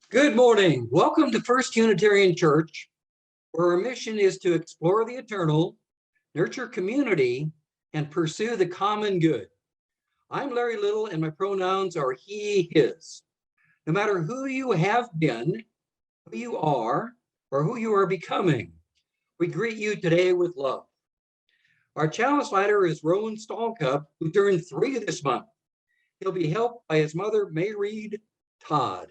Good morning. Welcome to First Unitarian Church, where our mission is to explore the eternal, nurture community, and pursue the common good. I'm Larry Little, and my pronouns are he, his. No matter who you have been, who you are, or who you are becoming, we greet you today with love. Our challenge leader is Rowan Stallcup, who turned 3 this month. He'll be helped by his mother, Mayreed Todd.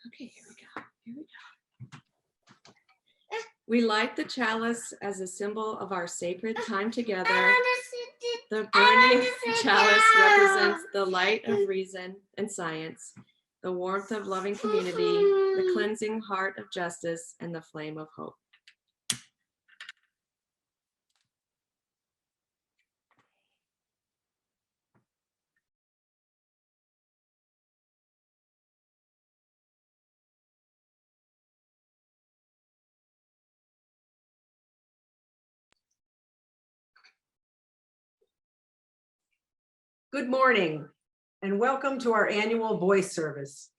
Okay, here we go. We light the chalice as a symbol of our sacred time together. The burning chalice represents the light of reason and science, the warmth of loving community, the cleansing heart of justice, and the flame of hope. Good morning, and welcome to our annual voice service.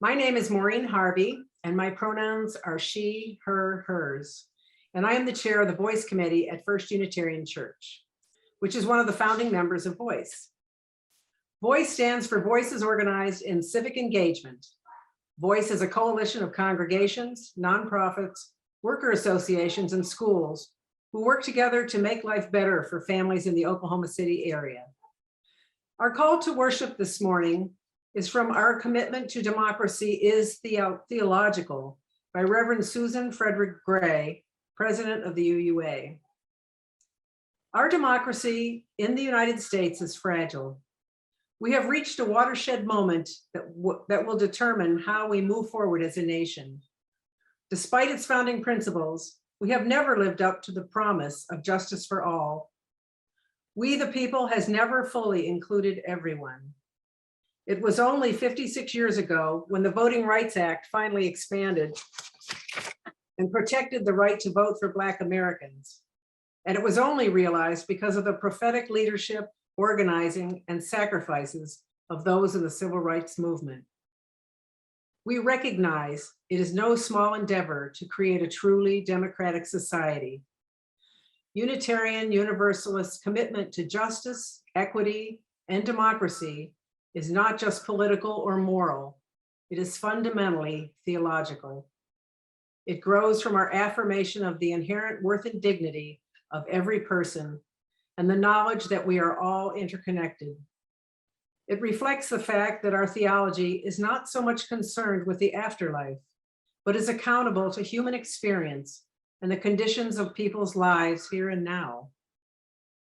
My name is Maureen Harvey, and my pronouns are she, her, hers, and I am the chair of the Voice Committee at First Unitarian Church, which is one of the founding members of VOICE. VOICE stands for Voices Organized in Civic Engagement. VOICE is a coalition of congregations, nonprofits, worker associations, and schools who work together to make life better for families in the Oklahoma City area. Our call to worship this morning is from Our Commitment to Democracy is Theological by Reverend Susan Frederick Gray, President of the UUA. Our democracy in the United States is fragile. We have reached a watershed moment that will determine how we move forward as a nation. Despite its founding principles, we have never lived up to the promise of justice for all. We the people has never fully included everyone. It was only 56 years ago when the Voting Rights Act finally expanded and protected the right to vote for Black Americans. And it was only realized because of the prophetic leadership, organizing, and sacrifices of those in the civil rights movement. We recognize it is no small endeavor to create a truly democratic society. Unitarian Universalist commitment to justice, equity, and democracy is not just political or moral, it is fundamentally theological. It grows from our affirmation of the inherent worth and dignity of every person and the knowledge that we are all interconnected. It reflects the fact that our theology is not so much concerned with the afterlife, but is accountable to human experience and the conditions of people's lives here and now.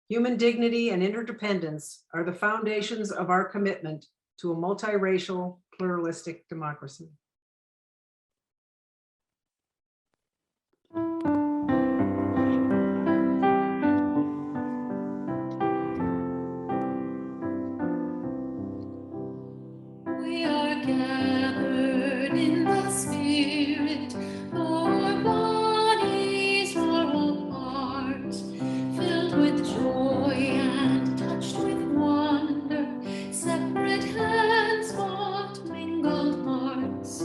Human dignity and interdependence are the foundations of our commitment to a multiracial, pluralistic democracy. We are gathered in the Spirit, our bodies are all parts, filled with joy and touched with wonder, separate hands but mingled hearts,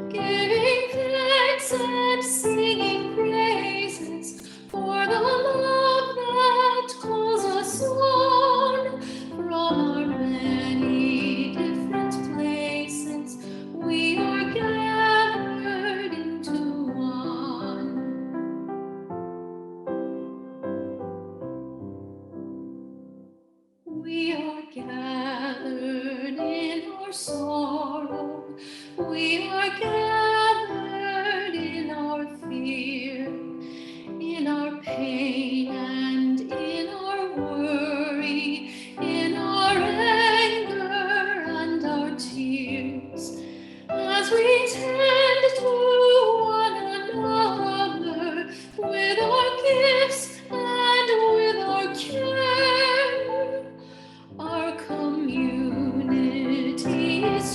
giving thanks and singing praises for the love that calls us on from our many different places. We are gathered into one. We are gathered in our sorrow. We are gathered in our fear, in our pain and in our worry, in our anger and our tears, as we tend to one another with our gifts and with our care. Our community is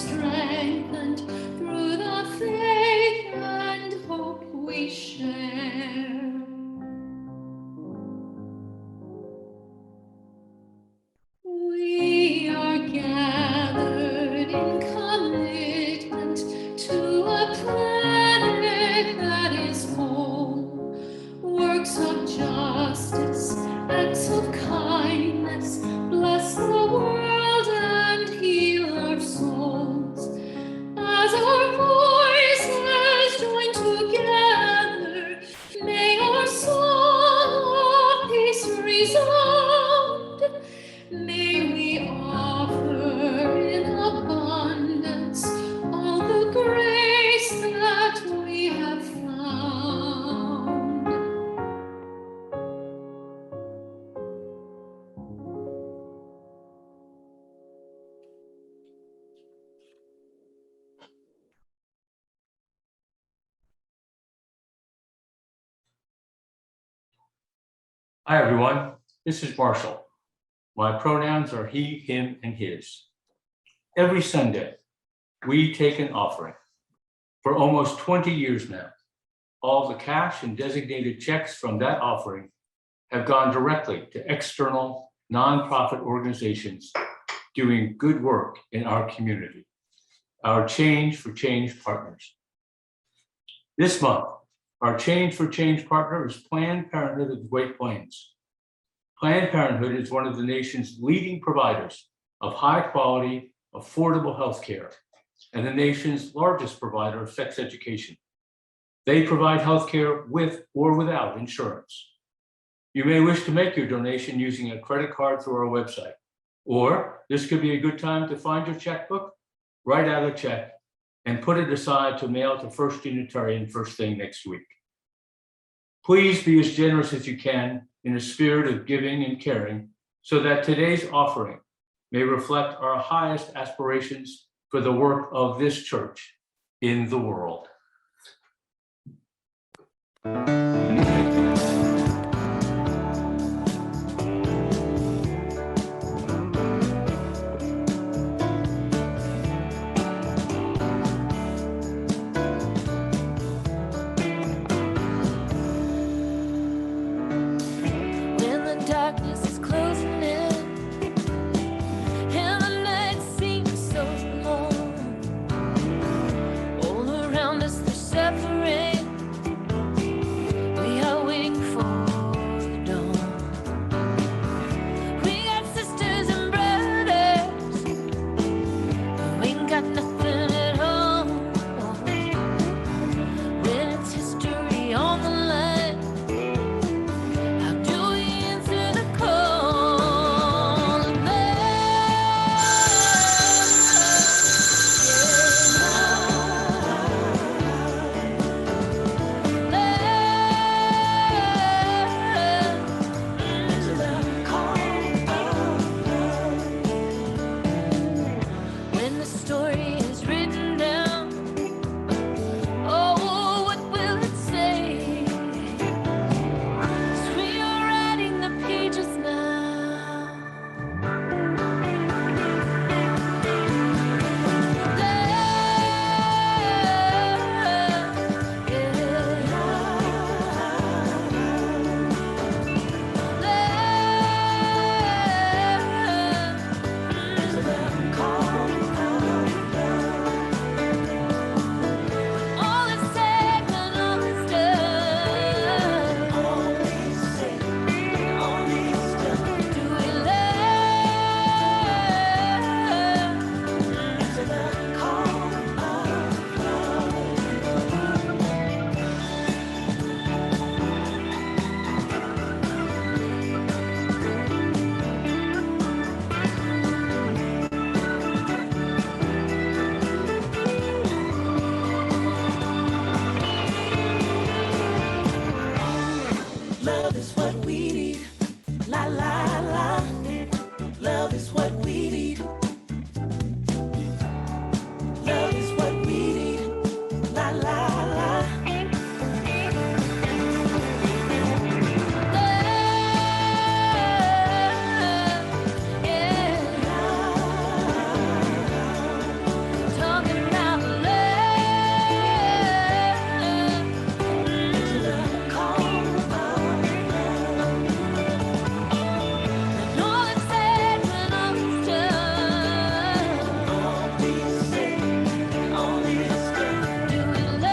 Hi, everyone. This is Marshall. My pronouns are he, him, and his. Every Sunday, we take an offering. For almost 20 years now, all the cash and designated checks from that offering have gone directly to external nonprofit organizations doing good work in our community, our Change for Change partners. This month, our Change for Change partner is Planned Parenthood of the Great Plains. Planned Parenthood is one of the nation's leading providers of high-quality, affordable health care and the nation's largest provider of sex education. They provide health care with or without insurance. You may wish to make your donation using a credit card through our website, or this could be a good time to find your checkbook, write out a check, and put it aside to mail to First Unitarian first thing next week. Please be as generous as you can in a spirit of giving and caring so that today's offering may reflect our highest aspirations for the work of this church in the world. When the darkness is closing in and the night seems so long, all around us they're suffering. We are waiting for the dawn. We got sisters and brothers who ain't got nothing at home. When it's history on the line, how do we answer the call of when the story is written down, oh, what will it say? 'Cause we are writing the pages now. All is said when all is done. Do we Love is what we need. La la la. Love is what we need. Love is what we need. La la la. Talking about and all is said when all is done. Do we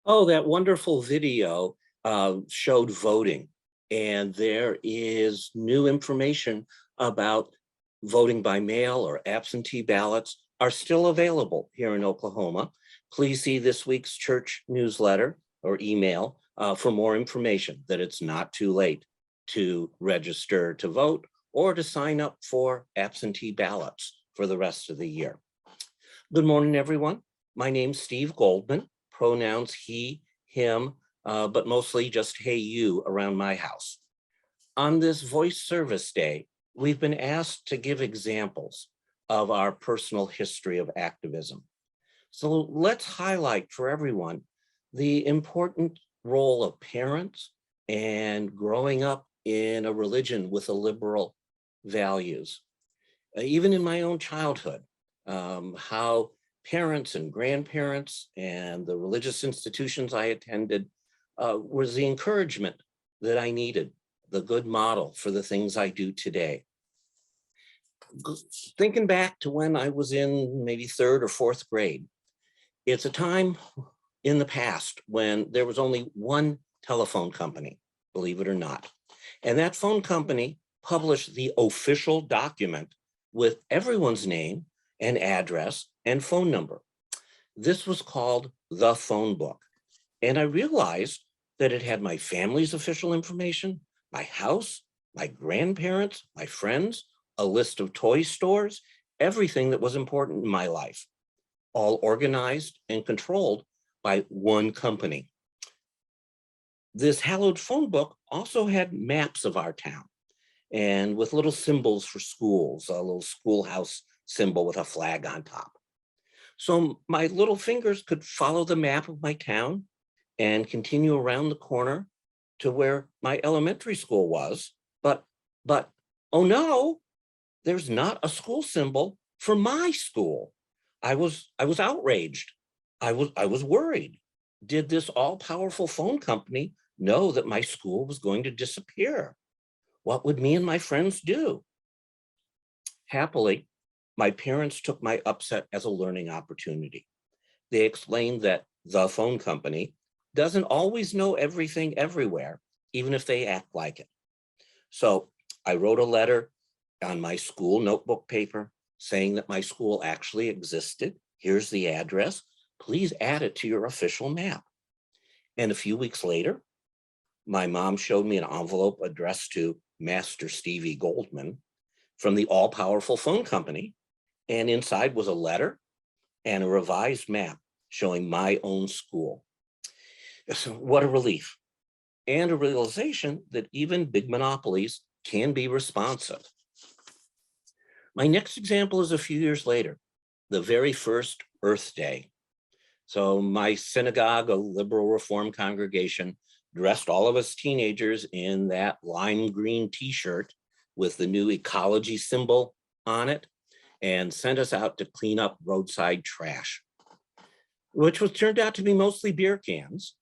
Oh, that wonderful video showed voting, and there is new information about voting by mail or absentee ballots are still available here in Oklahoma. Please see this week's church newsletter or email for more information that it's not too late to register to vote or to sign up for absentee ballots for the rest of the year. Good morning, everyone. My name's Steve Goldman, pronouns he, him, but mostly just hey, you around my house. On this Voice Service Day, we've been asked to give examples of our personal history of activism. So let's highlight for everyone the important role of parents and growing up in a religion with a liberal values. Even in my own childhood, how parents and grandparents and the religious institutions I attended was the encouragement that I needed, the good model for the things I do today. Thinking back to when I was in maybe 3rd or 4th grade, it's a time in the past when there was only one telephone company, believe it or not. And that phone company published the official document with everyone's name and address and phone number. This was called the phone book. And I realized that it had my family's official information, my house, my grandparents, my friends, a list of toy stores, everything that was important in my life, all organized and controlled by one company. This hallowed phone book also had maps of our town and with little symbols for schools, a little schoolhouse symbol with a flag on top. So my little fingers could follow the map of my town and continue around the corner to where my elementary school was. But oh no, there's not a school symbol for my school. I was outraged. I was worried. Did this all-powerful phone company know that my school was going to disappear? What would me and my friends do? Happily, my parents took my upset as a learning opportunity. They explained that the phone company doesn't always know everything everywhere, even if they act like it. So I wrote a letter on my school notebook paper saying that my school actually existed. Here's the address. Please add it to your official map. And a few weeks later, my mom showed me an envelope addressed to Master Stevie Goldman from the all-powerful phone company. And inside was a letter and a revised map showing my own school. So what a relief. And a realization that even big monopolies can be responsive. My next example is a few years later, the very first Earth Day. So my synagogue, a liberal reform congregation, dressed all of us teenagers in that lime green t-shirt with the new ecology symbol on it and sent us out to clean up roadside trash, which was turned out to be mostly beer cans.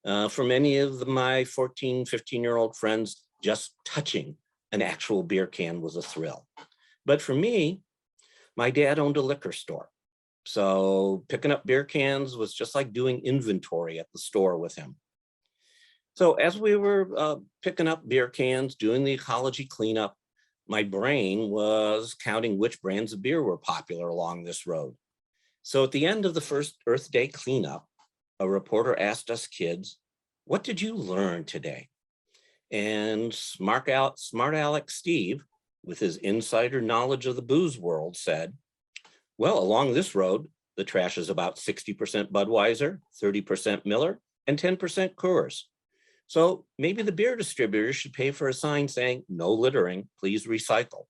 For many of my 14, 15-year-old friends, just touching an actual beer can was a thrill. But for me, my dad owned a liquor store. So picking up beer cans was just like doing inventory at the store with him. So as we were picking up beer cans, doing the ecology cleanup, my brain was counting which brands of beer were popular along this road. So at the end of the first Earth Day cleanup, a reporter asked us kids, "What did you learn today?" And smart Alex Steve, with his insider knowledge of the booze world, said, "Well, along this road, the trash is about 60% Budweiser, 30% Miller, and 10% Coors. So maybe the beer distributors should pay for a sign saying, 'No littering, please recycle.'"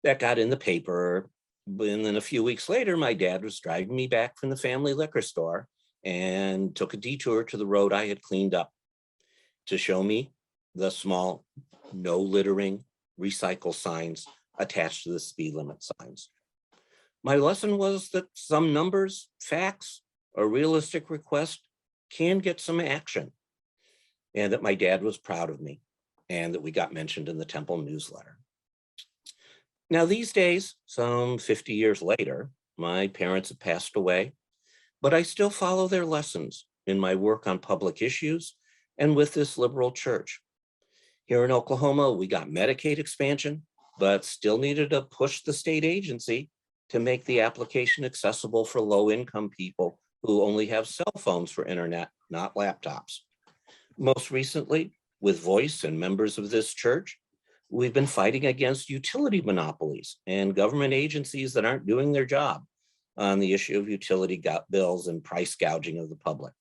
That got in the paper. And then a few weeks later, my dad was driving me back from the family liquor store and took a detour to the road I had cleaned up to show me the small "No littering, recycle" signs attached to the speed limit signs. My lesson was that some numbers, facts, or realistic request can get some action, and that my dad was proud of me, and that we got mentioned in the Temple newsletter. Now, these days, some 50 years later, my parents have passed away, but I still follow their lessons in my work on public issues and with this liberal church. Here in Oklahoma, we got Medicaid expansion, but still needed to push the state agency to make the application accessible for low-income people who only have cell phones for internet not laptops. Most recently, with Voice and members of this church, we've been fighting against utility monopolies and government agencies that aren't doing their job on the issue of utility bills and price gouging of the public.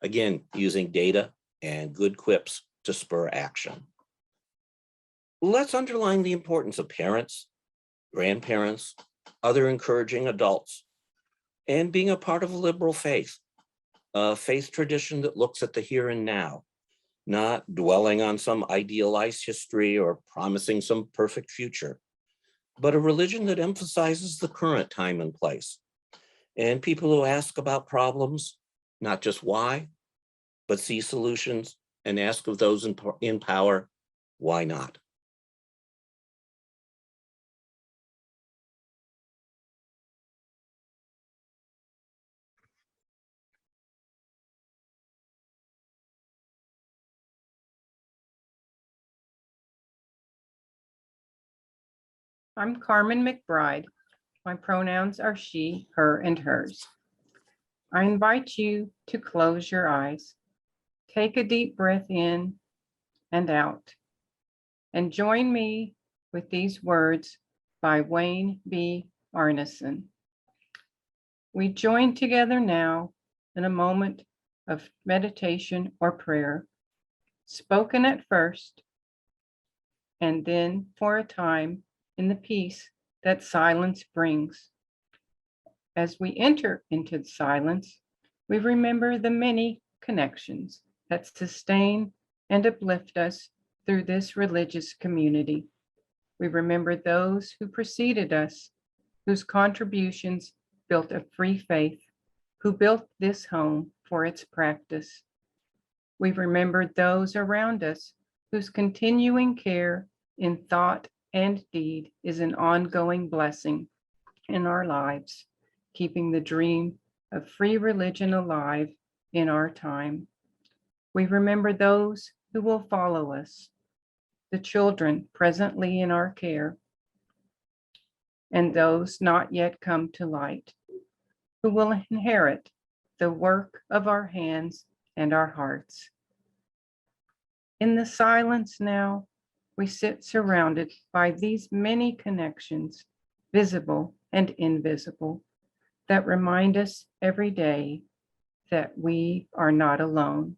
Again, using data and good quips to spur action. Let's underline the importance of parents, grandparents, other encouraging adults, and being a part of a liberal faith, a faith tradition that looks at the here and now, not dwelling on some idealized history or promising some perfect future, but a religion that emphasizes the current time and place. And people who ask about problems, not just why, but see solutions and ask of those in power, why not? I'm Carmen McBride. My pronouns are she, her, and hers. I invite you to close your eyes, take a deep breath in and out, and join me with these words by Wayne B. Arneson. We join together now in a moment of meditation or prayer, spoken at first, and then for a time in the peace that silence brings. As we enter into the silence, we remember the many connections that sustain and uplift us through this religious community. We remember those who preceded us, whose contributions built a free faith, who built this home for its practice. We remember those around us whose continuing care in thought and deed is an ongoing blessing in our lives, keeping the dream of free religion alive in our time. We remember those who will follow us, the children presently in our care, and those not yet come to light, who will inherit the work of our hands and our hearts. In the silence now, we sit surrounded by these many connections, visible and invisible, that remind us every day that we are not alone.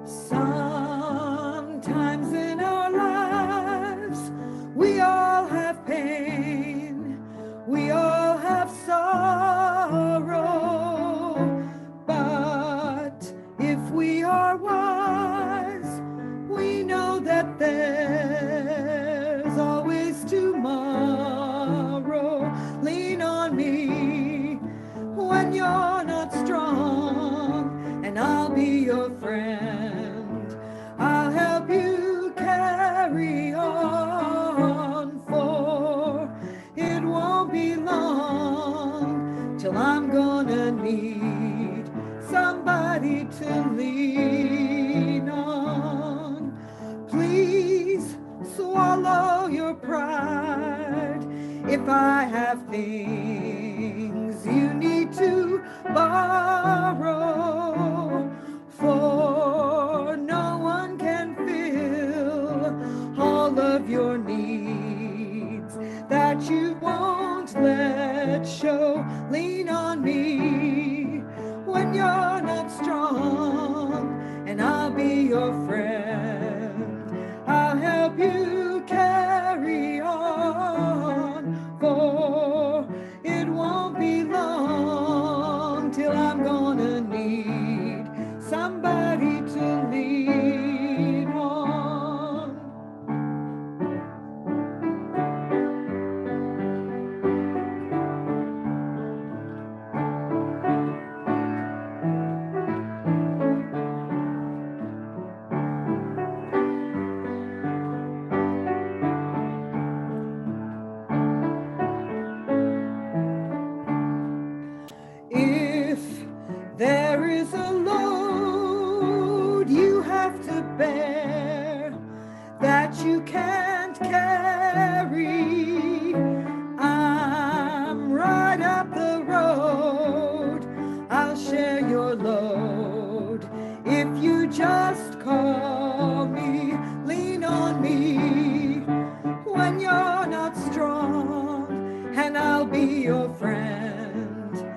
Sometimes in our lives, we all have pain, we all have sorrow, but if we are wise, we know that there's always tomorrow. Lean on me when you're not strong, and I'll be your friend. I'll help you carry on, for it won't be long till I'm gonna need somebody to lean on. Please swallow your pride if I have things you need to borrow, for no one can fill all of your needs that you won't let show. Lean on me when you're not strong, and I'll be your friend. I'll help you carry on, for it won't be long till I'm gonna need somebody to lean on. There is a load you have to bear that you can't carry. I'm right up the road. I'll share your load if you just call me, lean on me when you're not strong, and I'll be your friend.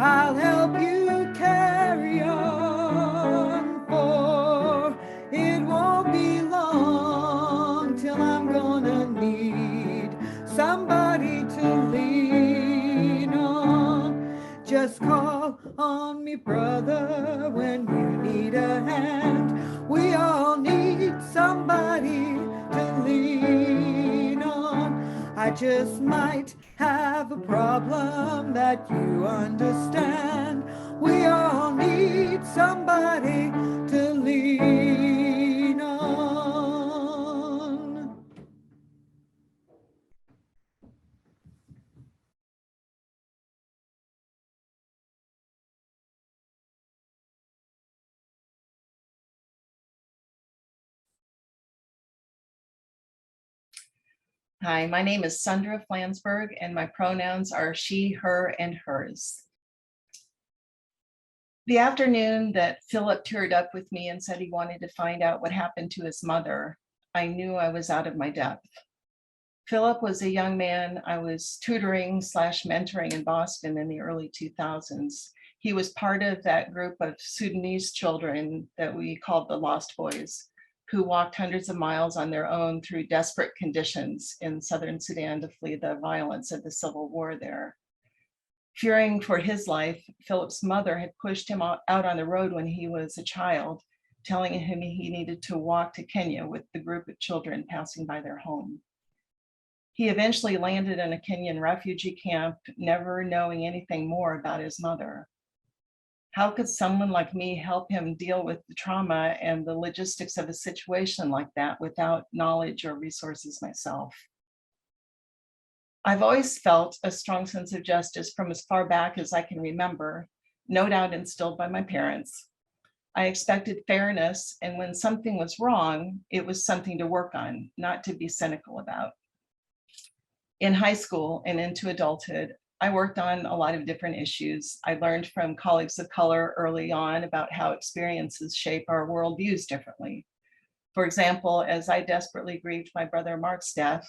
I'll help you carry on, for it won't be long till I'm gonna need somebody to lean on. Just call on me, brother, when you need a hand. We all need somebody to lean on. I just might have a problem that you understand. We all need somebody to lean on. Hi, my name is Sandra Flansburgh, and my pronouns are she, her, and hers. The afternoon that Philip teared up with me and said he wanted to find out what happened to his mother, I knew I was out of my depth. Philip was a young man I was tutoring / mentoring in Boston in the early 2000s. He was part of that group of Sudanese children that we called the Lost Boys, who walked hundreds of miles on their own through desperate conditions in southern Sudan to flee the violence of the civil war there. Fearing for his life, Philip's mother had pushed him out on the road when he was a child, telling him he needed to walk to Kenya with the group of children passing by their home. He eventually landed in a Kenyan refugee camp, never knowing anything more about his mother. How could someone like me help him deal with the trauma and the logistics of a situation like that without knowledge or resources myself? I've always felt a strong sense of justice from as far back as I can remember, no doubt instilled by my parents. I expected fairness, and when something was wrong, it was something to work on, not to be cynical about. In high school and into adulthood, I worked on a lot of different issues. I learned from colleagues of color early on about how experiences shape our worldviews differently. For example, as I desperately grieved my brother Mark's death,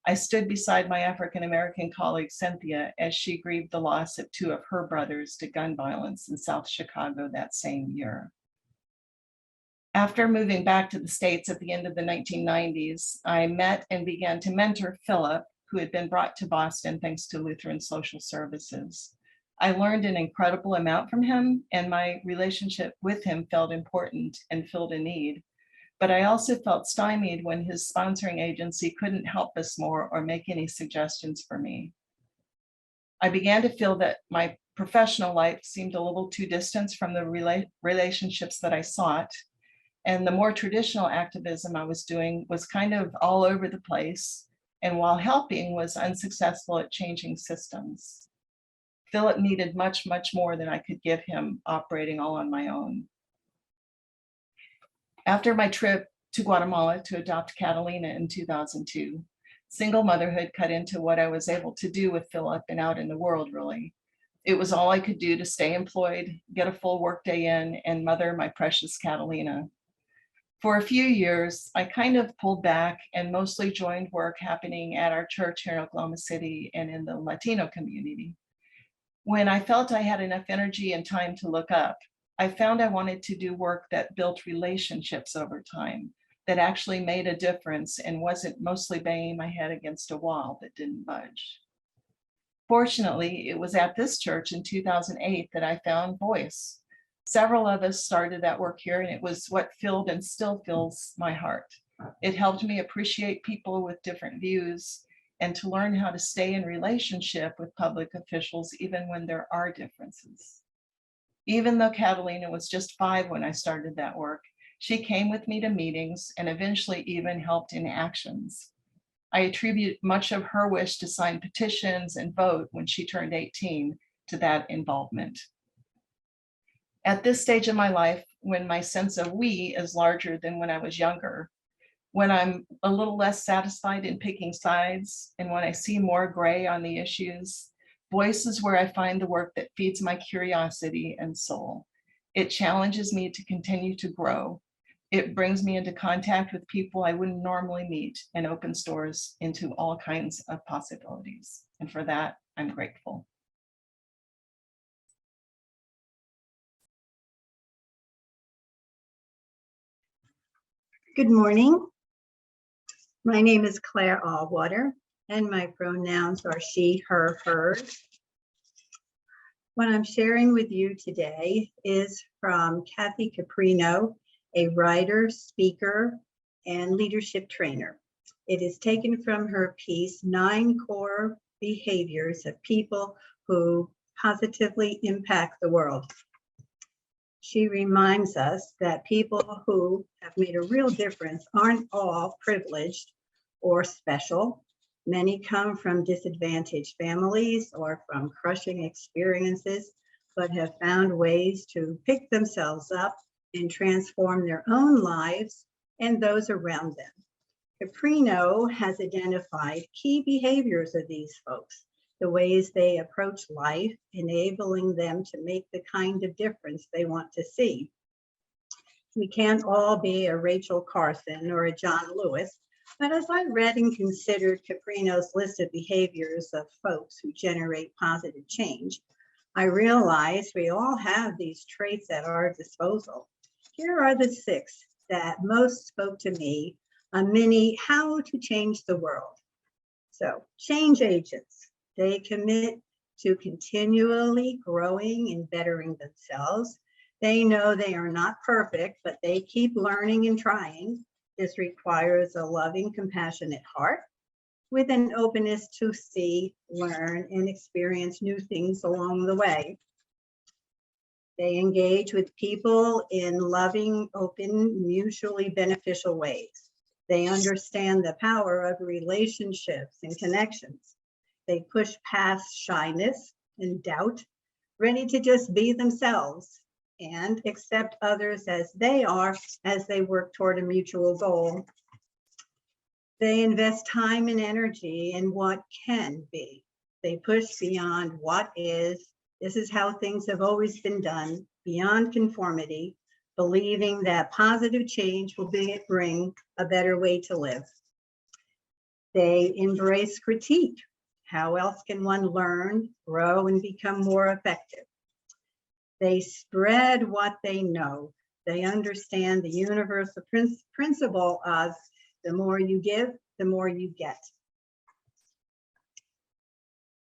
I stood beside my African-American colleague Cynthia as she grieved the loss of 2 of her brothers to gun violence in South Chicago that same year. After moving back to the States at the end of the 1990s, I met and began to mentor Philip, who had been brought to Boston thanks to Lutheran Social Services. I learned an incredible amount from him, and my relationship with him felt important and filled a need. But I also felt stymied when his sponsoring agency couldn't help us more or make any suggestions for me. I began to feel that my professional life seemed a little too distant from the relationships that I sought, and the more traditional activism I was doing was kind of all over the place, and while helping, was unsuccessful at changing systems. Philip needed much, much more than I could give him operating all on my own. After my trip to Guatemala to adopt Catalina in 2002, single motherhood cut into what I was able to do with Philip and out in the world, really. It was all I could do to stay employed, get a full workday in, and mother my precious Catalina. For a few years, I kind of pulled back and mostly joined work happening at our church here in Oklahoma City and in the Latino community. When I felt I had enough energy and time to look up, I found I wanted to do work that built relationships over time, that actually made a difference and wasn't mostly banging my head against a wall that didn't budge. Fortunately, it was at this church in 2008 that I found voice. Several of us started that work here, and it was what filled and still fills my heart. It helped me appreciate people with different views and to learn how to stay in relationship with public officials even when there are differences. Even though Catalina was just 5 when I started that work, she came with me to meetings and eventually even helped in actions. I attribute much of her wish to sign petitions and vote when she turned 18 to that involvement. At this stage of my life, when my sense of we is larger than when I was younger, when I'm a little less satisfied in picking sides, and when I see more gray on the issues, voice is where I find the work that feeds my curiosity and soul. It challenges me to continue to grow. It brings me into contact with people I wouldn't normally meet and opens doors into all kinds of possibilities. And for that, I'm grateful. Good morning. My name is Claire Allwater, and my pronouns are she, her, hers. What I'm sharing with you today is from Kathy Caprino, a writer, speaker, and leadership trainer. It is taken from her piece, 9 Core Behaviors of People Who Positively Impact the World. She reminds us that people who have made a real difference aren't all privileged or special. Many come from disadvantaged families or from crushing experiences, but have found ways to pick themselves up and transform their own lives and those around them. Caprino has identified key behaviors of these folks, the ways they approach life, enabling them to make the kind of difference they want to see. We can't all be a Rachel Carson or a John Lewis, but as I read and considered Caprino's list of behaviors of folks who generate positive change, I realized we all have these traits at our disposal. Here are the 6 that most spoke to me, a mini how to change the world. So, change agents. They commit to continually growing and bettering themselves. They know they are not perfect, but they keep learning and trying. This requires a loving, compassionate heart with an openness to see, learn, and experience new things along the way. They engage with people in loving, open, mutually beneficial ways. They understand the power of relationships and connections. They push past shyness and doubt, ready to just be themselves and accept others as they are as they work toward a mutual goal. They invest time and energy in what can be. They push beyond what is. This is how things have always been done, beyond conformity, believing that positive change will bring a better way to live. They embrace critique. How else can one learn, grow, and become more effective? They spread what they know. They understand the universal principle of the more you give, the more you get.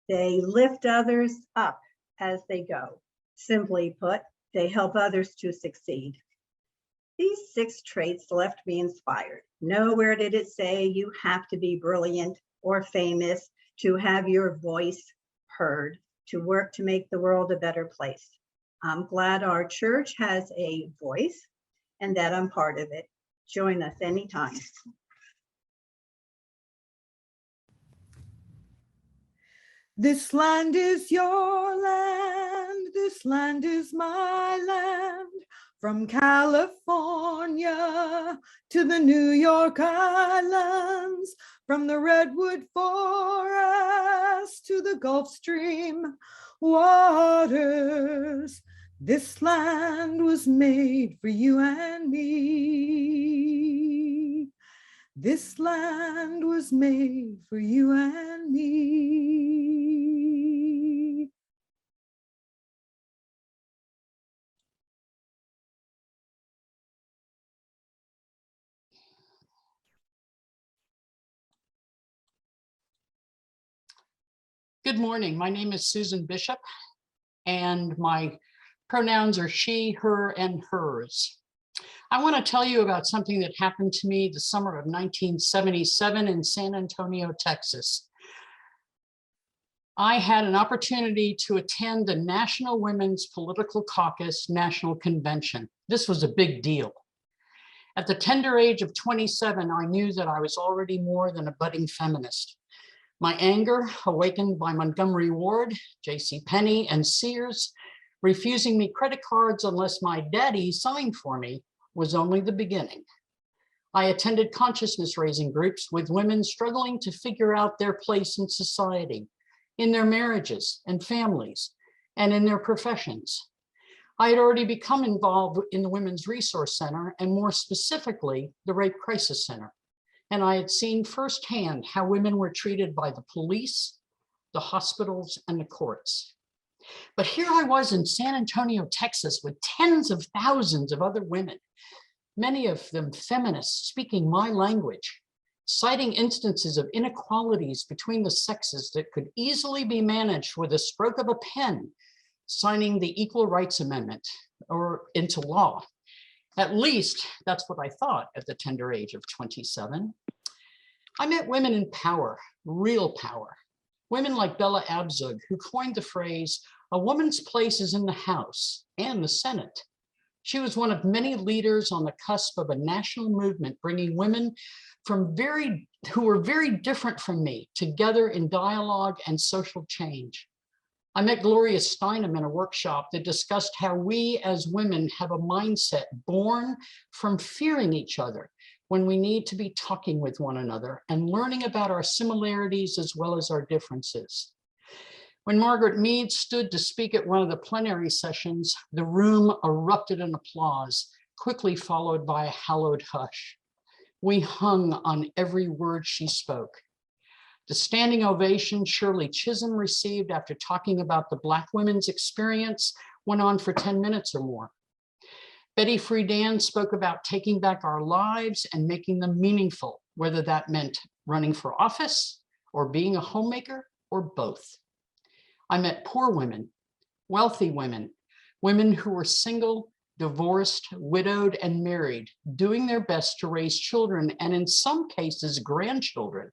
They lift others up as they go. Simply put, they help others to succeed. These 6 traits left me inspired. Nowhere did it say you have to be brilliant or famous to have your voice heard, to work to make the world a better place. I'm glad our church has a voice and that I'm part of it. Join us anytime. This land is your land, this land is my land. From California to the New York Islands, from the Redwood Forest to the Gulf Stream waters, this land was made for you and me. This land was made for you and me. Good morning. My name is Susan Bishop, and my pronouns are she, her, and hers. I want to tell you about something that happened to me the summer of 1977 in San Antonio, Texas. I had an opportunity to attend the National Women's Political Caucus National Convention. This was a big deal. At the tender age of 27, I knew that I was already more than a budding feminist. My anger, awakened by Montgomery Ward, J.C. Penney, and Sears, Refusing me credit cards unless my daddy signed for me was only the beginning. I attended consciousness raising groups with women struggling to figure out their place in society, in their marriages and families, and in their professions. I had already become involved in the Women's Resource Center, and more specifically, the Rape Crisis Center. And I had seen firsthand how women were treated by the police, the hospitals, and the courts. But here I was in San Antonio, Texas, with tens of thousands of other women, many of them feminists speaking my language, citing instances of inequalities between the sexes that could easily be managed with a stroke of a pen, signing the Equal Rights Amendment or into law. At least that's what I thought at the tender age of 27. I met women in power, real power. Women like Bella Abzug, who coined the phrase, "A woman's place is in the House and the Senate." She was one of many leaders on the cusp of a national movement, bringing women who were very different from me together in dialogue and social change. I met Gloria Steinem in a workshop that discussed how we as women have a mindset born from fearing each other when we need to be talking with one another and learning about our similarities as well as our differences. When Margaret Mead stood to speak at one of the plenary sessions, the room erupted in applause, quickly followed by a hallowed hush. We hung on every word she spoke. The standing ovation Shirley Chisholm received after talking about the Black women's experience went on for 10 minutes or more. Betty Friedan spoke about taking back our lives and making them meaningful, whether that meant running for office or being a homemaker or both. I met poor women, wealthy women, women who were single, divorced, widowed, and married, doing their best to raise children, and in some cases, grandchildren,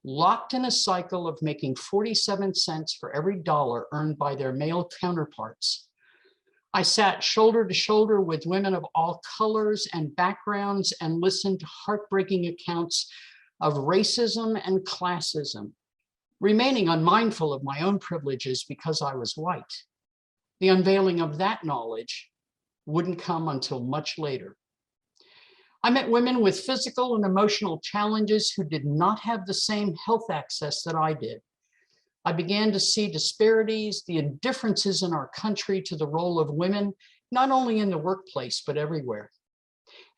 locked in a cycle of making 47 cents for every dollar earned by their male counterparts. I sat shoulder to shoulder with women of all colors and backgrounds and listened to heartbreaking accounts of racism and classism, remaining unmindful of my own privileges because I was white. The unveiling of that knowledge wouldn't come until much later. I met women with physical and emotional challenges who did not have the same health access that I did. I began to see disparities, the indifferences in our country to the role of women, not only in the workplace, but everywhere.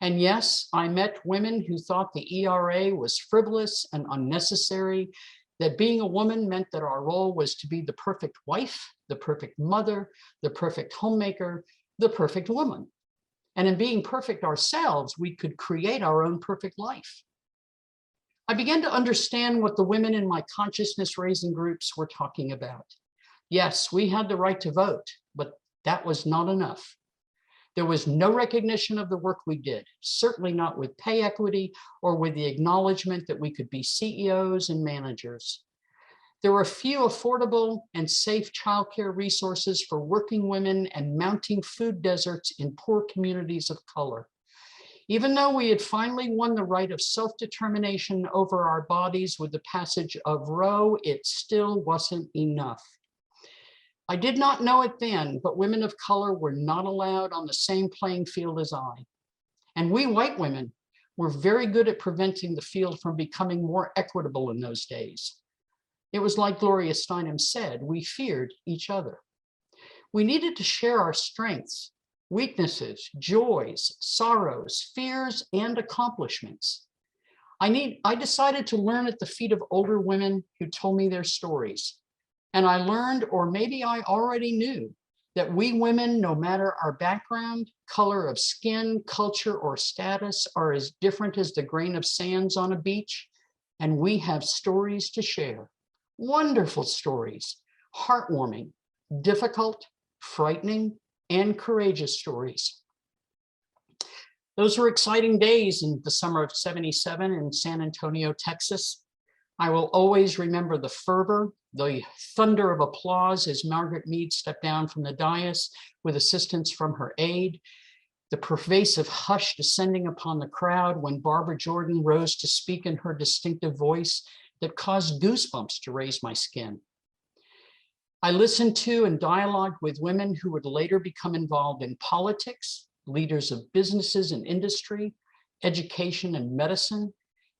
And yes, I met women who thought the ERA was frivolous and unnecessary, that being a woman meant that our role was to be the perfect wife, the perfect mother, the perfect homemaker, the perfect woman. And in being perfect ourselves, we could create our own perfect life. I began to understand what the women in my consciousness raising groups were talking about. Yes, we had the right to vote, but that was not enough. There was no recognition of the work we did, certainly not with pay equity or with the acknowledgement that we could be CEOs and managers. There were few affordable and safe childcare resources for working women and mounting food deserts in poor communities of color. Even though we had finally won the right of self-determination over our bodies with the passage of Roe, it still wasn't enough. I did not know it then, but women of color were not allowed on the same playing field as I. And we white women were very good at preventing the field from becoming more equitable in those days. It was like Gloria Steinem said, we feared each other. We needed to share our strengths, weaknesses, joys, sorrows, fears, and accomplishments. I decided to learn at the feet of older women who told me their stories. And I learned, or maybe I already knew, that we women, no matter our background, color of skin, culture, or status, are as different as the grain of sands on a beach, and we have stories to share. Wonderful stories, heartwarming, difficult, frightening, and courageous stories. Those were exciting days in the summer of '77 in San Antonio, Texas. I will always remember the fervor, the thunder of applause as Margaret Mead stepped down from the dais with assistance from her aide, the pervasive hush descending upon the crowd when Barbara Jordan rose to speak in her distinctive voice that caused goosebumps to raise my skin. I listened to and dialogued with women who would later become involved in politics, leaders of businesses and industry, education and medicine,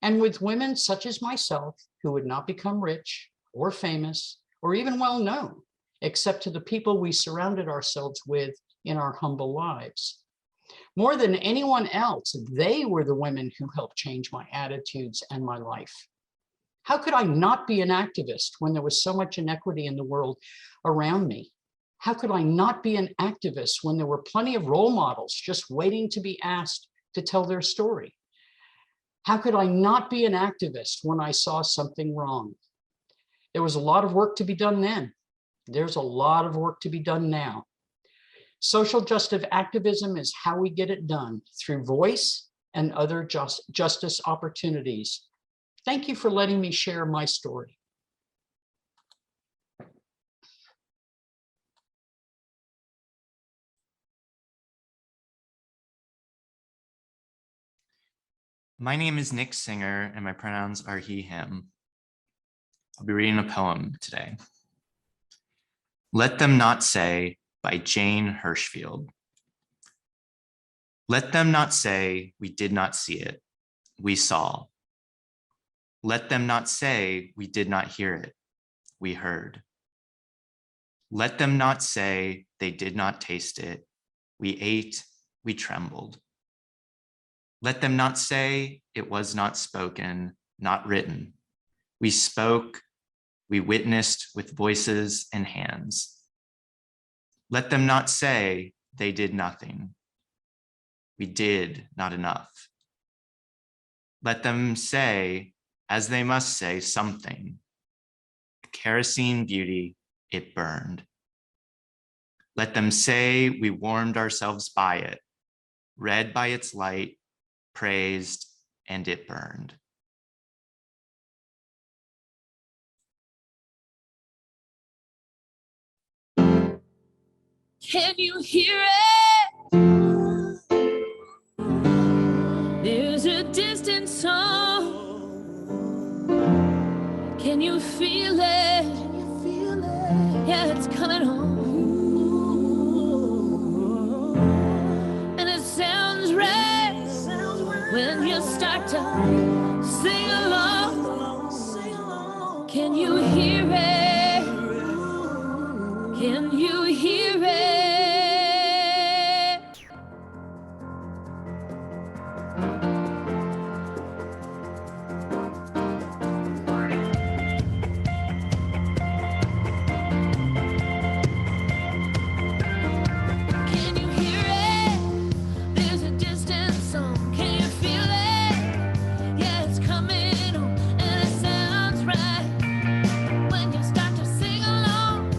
and with women such as myself who would not become rich or famous or even well known, except to the people we surrounded ourselves with in our humble lives. More than anyone else, they were the women who helped change my attitudes and my life. How could I not be an activist when there was so much inequity in the world around me? How could I not be an activist when there were plenty of role models just waiting to be asked to tell their story? How could I not be an activist when I saw something wrong? There was a lot of work to be done then. There's a lot of work to be done now. Social justice activism is how we get it done, through voice and other justice opportunities. Thank you for letting me share my story. My name is Nick Singer, and my pronouns are he, him. I'll be reading a poem today. Let Them Not Say by Jane Hirschfield. Let them not say we did not see it, we saw. Let them not say we did not hear it, we heard. Let them not say they did not taste it, we ate, we trembled. Let them not say it was not spoken, not written. We spoke, we witnessed with voices and hands. Let them not say they did nothing. We did not enough. Let them say, as they must say, something. Kerosene beauty, it burned. Let them say we warmed ourselves by it, read by its light, praised, and it burned. Can you hear it? There's a distant song. Can you feel it? Yeah, it's coming home. And it sounds right when you start to sing along. Can you hear it? Can you hear it? Can you hear it? There's a distant song. Can you feel it? Yeah, it's coming on, and it sounds right when you start to sing along.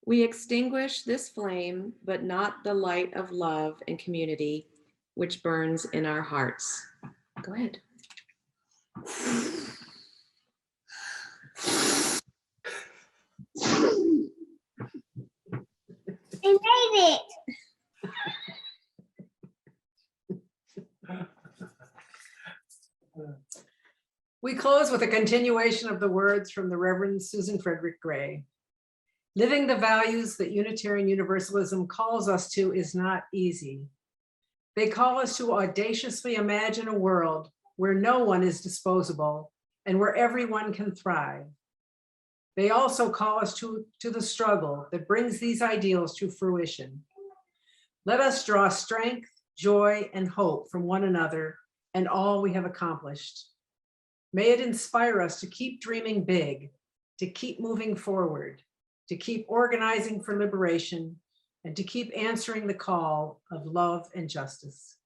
We extinguish this flame, but not the light of love and community which burns in our hearts. Go ahead. I made it. We close with a continuation of the words from the Reverend Susan Frederick Gray. Living the values that Unitarian Universalism calls us to is not easy. They call us to audaciously imagine a world where no one is disposable and where everyone can thrive. They also call us to the struggle that brings these ideals to fruition. Let us draw strength, joy, and hope from one another and all we have accomplished. May it inspire us to keep dreaming big, to keep moving forward, to keep organizing for liberation, and to keep answering the call of love and justice.